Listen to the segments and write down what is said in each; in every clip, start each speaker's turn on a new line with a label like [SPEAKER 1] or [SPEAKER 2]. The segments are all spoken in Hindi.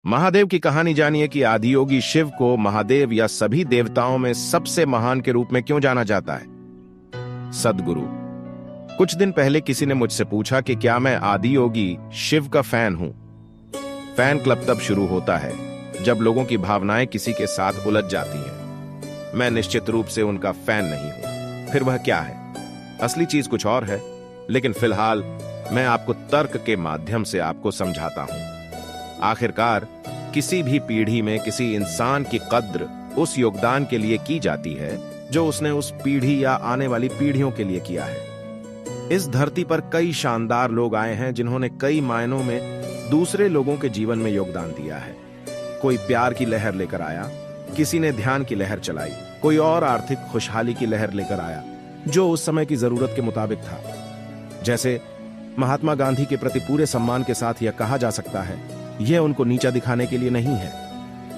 [SPEAKER 1] महादेव की कहानी जानिए कि आदियोगी शिव को महादेव या सभी देवताओं में सबसे महान के रूप में क्यों जाना जाता है। सद्गुरु। कुछ दिन पहले किसी ने मुझसे पूछा कि क्या मैं आदियोगी शिव का फैन हूं। फैन क्लब तब शुरू होता है जब लोगों की भावनाएं किसी के साथ उलझ जाती हैं। मैं निश्चित रूप से उनका फैन नहीं हूं। फिर वह क्या है? असली चीज कुछ और है, लेकिन फिलहाल मैं आपको तर्क के माध्यम से आपको समझाता हूं। आखिरकार किसी भी पीढ़ी में किसी इंसान की कद्र उस योगदान के लिए की जाती है जो उसने उस पीढ़ी या आने वाली पीढ़ियों के लिए किया है। इस धरती पर कई शानदार लोग आए हैं जिन्होंने कई मायनों में दूसरे लोगों के जीवन में योगदान दिया है। कोई प्यार की लहर लेकर आया, किसी ने ध्यान की लहर चलाई, कोई और आर्थिक खुशहाली की लहर लेकर आया जो उस समय की जरूरत के मुताबिक था। जैसे महात्मा गांधी के प्रति पूरे सम्मान के साथ यह कहा जा सकता है, यह उनको नीचा दिखाने के लिए नहीं है।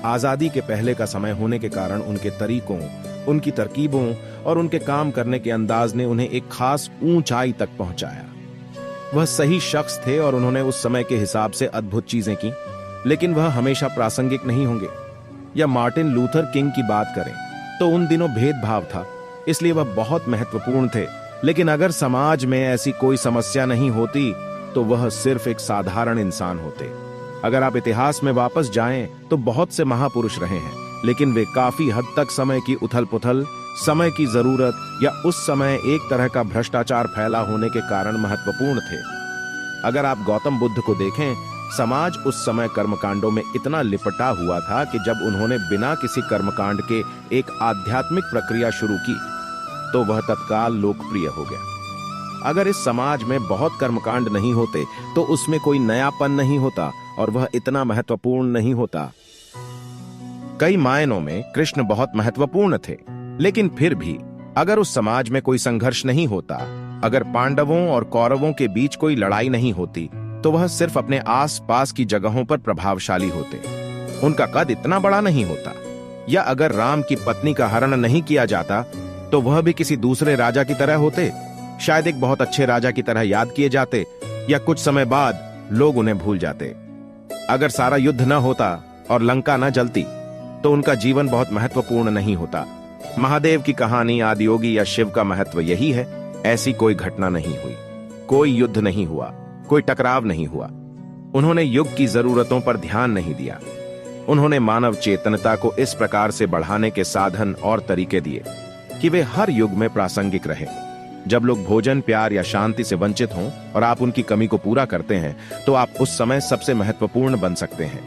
[SPEAKER 1] आजादी के पहले का समय होने के कारण उनके तरीकों, उनकी तरकीबों और उनके काम करने के अंदाज ने उन्हें एक खास ऊंचाई तक पहुंचाया। वह सही शख्स थे और उन्होंने उस समय के हिसाब से अद्भुत चीजें की, लेकिन वह हमेशा प्रासंगिक नहीं होंगे। या मार्टिन लूथर किंग की बात करें तो उन दिनों भेदभाव था, इसलिए वह बहुत महत्वपूर्ण थे। लेकिन अगर समाज में ऐसी कोई समस्या नहीं होती तो वह सिर्फ एक साधारण इंसान होते। अगर आप इतिहास में वापस जाएं तो बहुत से महापुरुष रहे हैं, लेकिन वे काफी हद तक समय की उथल पुथल, समय की जरूरत या उस समय एक तरह का भ्रष्टाचार फैला होने के कारण महत्वपूर्ण थे। अगर आप गौतम बुद्ध को देखें, समाज उस समय कर्मकांडों में इतना लिपटा हुआ था कि जब उन्होंने बिना किसी कर्मकांड के एक आध्यात्मिक प्रक्रिया शुरू की तो वह तत्काल लोकप्रिय हो गया। अगर इस समाज में बहुत कर्मकांड नहीं होते तो उसमें कोई नयापन नहीं होता और वह इतना महत्वपूर्ण नहीं होता। कई मायनों में कृष्ण बहुत महत्वपूर्ण थे, लेकिन फिर भी अगर उस समाज में कोई संघर्ष नहीं होता, अगर पांडवों और कौरवों के बीच कोई लड़ाई नहीं होती, तो वह सिर्फ अपने आस-पास की जगहों पर प्रभावशाली होते। उनका कद इतना बड़ा नहीं होता। या अगर राम की पत्नी का हरण नहीं किया जाता तो वह भी किसी दूसरे राजा की तरह होते, शायद एक बहुत अच्छे राजा की तरह याद किए जाते, या कुछ समय बाद लोग उन्हें भूल जाते। अगर सारा युद्ध न होता और लंका न जलती तो उनका जीवन बहुत महत्वपूर्ण नहीं होता। महादेव की कहानी, आदियोगी या शिव का महत्व यही है। ऐसी कोई घटना नहीं हुई, कोई युद्ध नहीं हुआ, कोई टकराव नहीं हुआ। उन्होंने युग की जरूरतों पर ध्यान नहीं दिया। उन्होंने मानव चेतनता को इस प्रकार से बढ़ाने के साधन और तरीके दिए कि वे हर युग में प्रासंगिक रहे। जब लोग भोजन, प्यार या शांति से वंचित हों और आप उनकी कमी को पूरा करते हैं तो आप उस समय सबसे महत्वपूर्ण बन सकते हैं।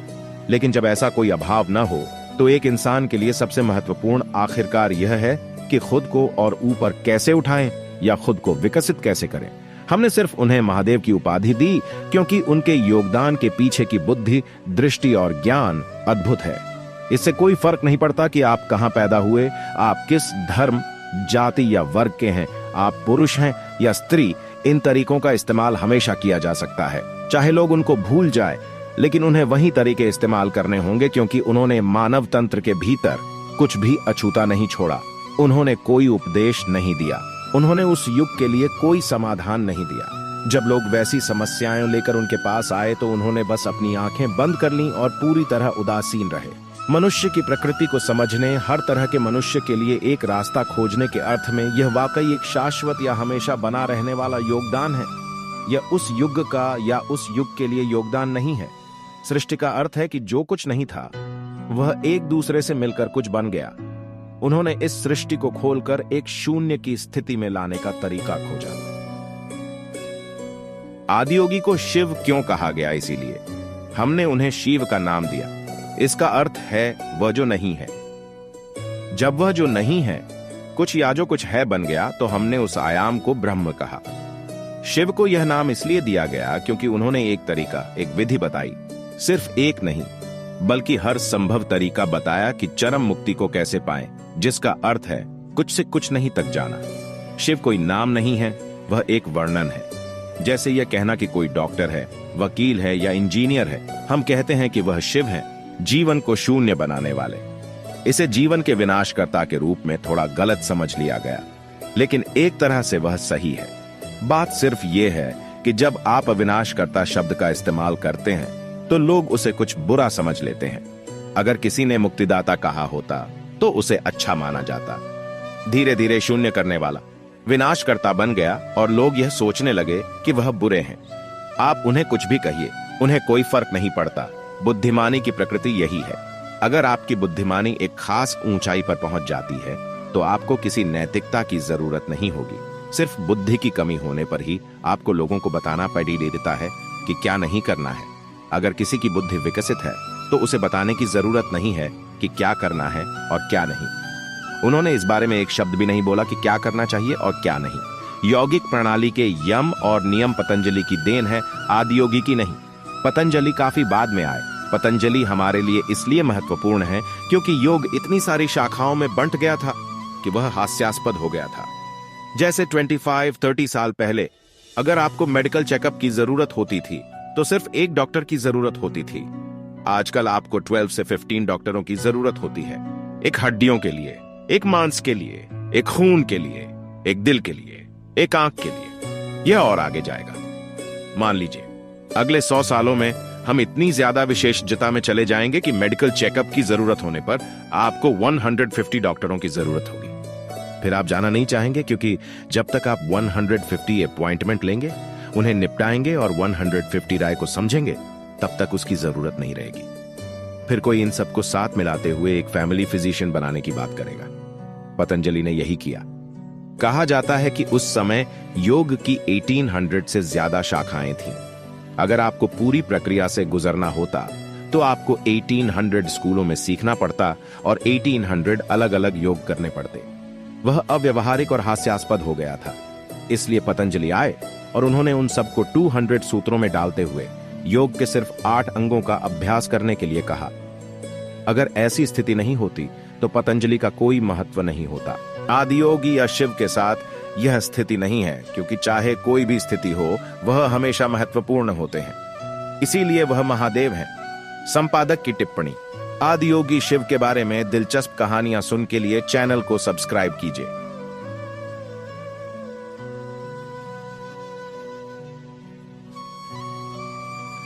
[SPEAKER 1] लेकिन जब ऐसा कोई अभाव न हो तो एक इंसान के लिए सबसे महत्वपूर्ण आखिरकार यह है कि खुद को और ऊपर कैसे उठाएं या खुद को विकसित कैसे करें। हमने सिर्फ उन्हें महादेव की उपाधि दी क्योंकि उनके योगदान के पीछे की बुद्धि, दृष्टि और ज्ञान अद्भुत है। इससे कोई फर्क नहीं पड़ता कि आप कहां पैदा हुए, आप किस धर्म, जाति या वर्ग के हैं, आप पुरुष हैं या स्त्री। इन तरीकों का इस्तेमाल हमेशा किया जा सकता है, चाहे लोग उनको भूल जाएं, लेकिन उन्हें वही तरीके इस्तेमाल करने होंगे क्योंकि उन्होंने मानव तंत्र के भीतर कुछ भी अछूता नहीं छोड़ा। उन्होंने कोई उपदेश नहीं दिया, उन्होंने उस युग के लिए कोई समाधान नहीं दिया। जब लोग वैसी समस्याएं लेकर उनके पास आए तो उन्होंने बस अपनी आंखें बंद कर लीं और पूरी तरह उदासीन रहे। मनुष्य की प्रकृति को समझने, हर तरह के मनुष्य के लिए एक रास्ता खोजने के अर्थ में यह वाकई एक शाश्वत या हमेशा बना रहने वाला योगदान है। यह उस युग का या उस युग के लिए योगदान नहीं है। सृष्टि का अर्थ है कि जो कुछ नहीं था वह एक दूसरे से मिलकर कुछ बन गया। उन्होंने इस सृष्टि को खोलकर एक शून्य की स्थिति में लाने का तरीका खोजा। आदियोगी को शिव क्यों कहा गया? इसीलिए हमने उन्हें शिव का नाम दिया। इसका अर्थ है वह जो नहीं है। जब वह जो नहीं है कुछ या जो कुछ है बन गया तो हमने उस आयाम को ब्रह्म कहा। शिव को यह नाम इसलिए दिया गया क्योंकि उन्होंने एक तरीका, एक विधि बताई। सिर्फ एक नहीं बल्कि हर संभव तरीका बताया कि चरम मुक्ति को कैसे पाएं, जिसका अर्थ है कुछ से कुछ नहीं तक जाना। शिव कोई नाम नहीं है, वह एक वर्णन है। जैसे यह कहना कि कोई डॉक्टर है, वकील है या इंजीनियर है, हम कहते हैं कि वह शिव है, जीवन को शून्य बनाने वाले। इसे जीवन के विनाशकर्ता के रूप में थोड़ा गलत समझ लिया गया, लेकिन एक तरह से वह सही है। बात सिर्फ यह है कि जब आप अविनाशकर्ता शब्द का इस्तेमाल करते हैं तो लोग उसे कुछ बुरा समझ लेते हैं। अगर किसी ने मुक्तिदाता कहा होता तो उसे अच्छा माना जाता। धीरे धीरे शून्य करने वाला विनाशकर्ता बन गया और लोग यह सोचने लगे कि वह बुरे हैं। आप उन्हें कुछ भी कहिए, उन्हें कोई फर्क नहीं पड़ता। बुद्धिमानी की प्रकृति यही है। अगर आपकी बुद्धिमानी एक खास ऊंचाई पर पहुंच जाती है तो आपको किसी नैतिकता की जरूरत नहीं होगी। सिर्फ बुद्धि की कमी होने पर ही आपको लोगों को बताना पड़ देता है कि क्या नहीं करना है। अगर किसी की बुद्धि विकसित है तो उसे बताने की जरूरत नहीं है कि क्या करना है और क्या नहीं। उन्होंने इस बारे में एक शब्द भी नहीं बोला कि क्या करना चाहिए और क्या नहीं। यौगिक प्रणाली के यम और नियम पतंजलि की देन है, आदियोगी की नहीं। पतंजलि काफी बाद में आए। पतंजलि हमारे लिए इसलिए महत्वपूर्ण है क्योंकि योग इतनी सारी शाखाओं में बंट गया था कि वह हास्यास्पद हो गया था। जैसे 25-30 साल पहले अगर आपको मेडिकल चेकअप की जरूरत होती थी तो सिर्फ एक डॉक्टर की जरूरत होती थी। आजकल आपको 12 से 15 डॉक्टरों की जरूरत होती है। एक हड्डियों के लिए, एक मांस के लिए, एक खून के लिए, एक दिल के लिए, एक आंख के लिए, यह और आगे जाएगा। मान लीजिए अगले 100 सालों में हम इतनी ज्यादा विशेषज्ञता में चले जाएंगे कि मेडिकल चेकअप की जरूरत होने पर आपको 150 डॉक्टरों की जरूरत होगी। फिर आप जाना नहीं चाहेंगे क्योंकि जब तक आप 150 अपॉइंटमेंट लेंगे, उन्हें निपटाएंगे और 150 राय को समझेंगे, तब तक उसकी जरूरत नहीं रहेगी। फिर कोई इन सबको साथ मिलाते हुए एक फैमिली फिजिशियन बनाने की बात करेगा। पतंजलि ने यही किया। कहा जाता है कि उस समय योग की 1800 से ज्यादा शाखाएं थीं। अगर आपको पूरी प्रक्रिया से गुजरना होता तो आपको 1800 स्कूलों में सीखना पड़ता और 1800 अलग अलग योग करने पड़ते। वह अव्यवहारिक और हास्यास्पद हो गया था। इसलिए पतंजलि आए और उन्होंने उन सबको 200 सूत्रों में डालते हुए योग के सिर्फ 8 अंगों का अभ्यास करने के लिए कहा। अगर ऐसी स्थिति नहीं होती तो पतंजलि का कोई महत्व नहीं होता। आदियोगी या शिव के साथ यह स्थिति नहीं है क्योंकि चाहे कोई भी स्थिति हो वह हमेशा महत्वपूर्ण होते हैं, इसीलिए वह महादेव हैं। संपादक की टिप्पणी। आदियोगी शिव के बारे में दिलचस्प कहानियां सुन के लिए चैनल को सब्सक्राइब कीजिए।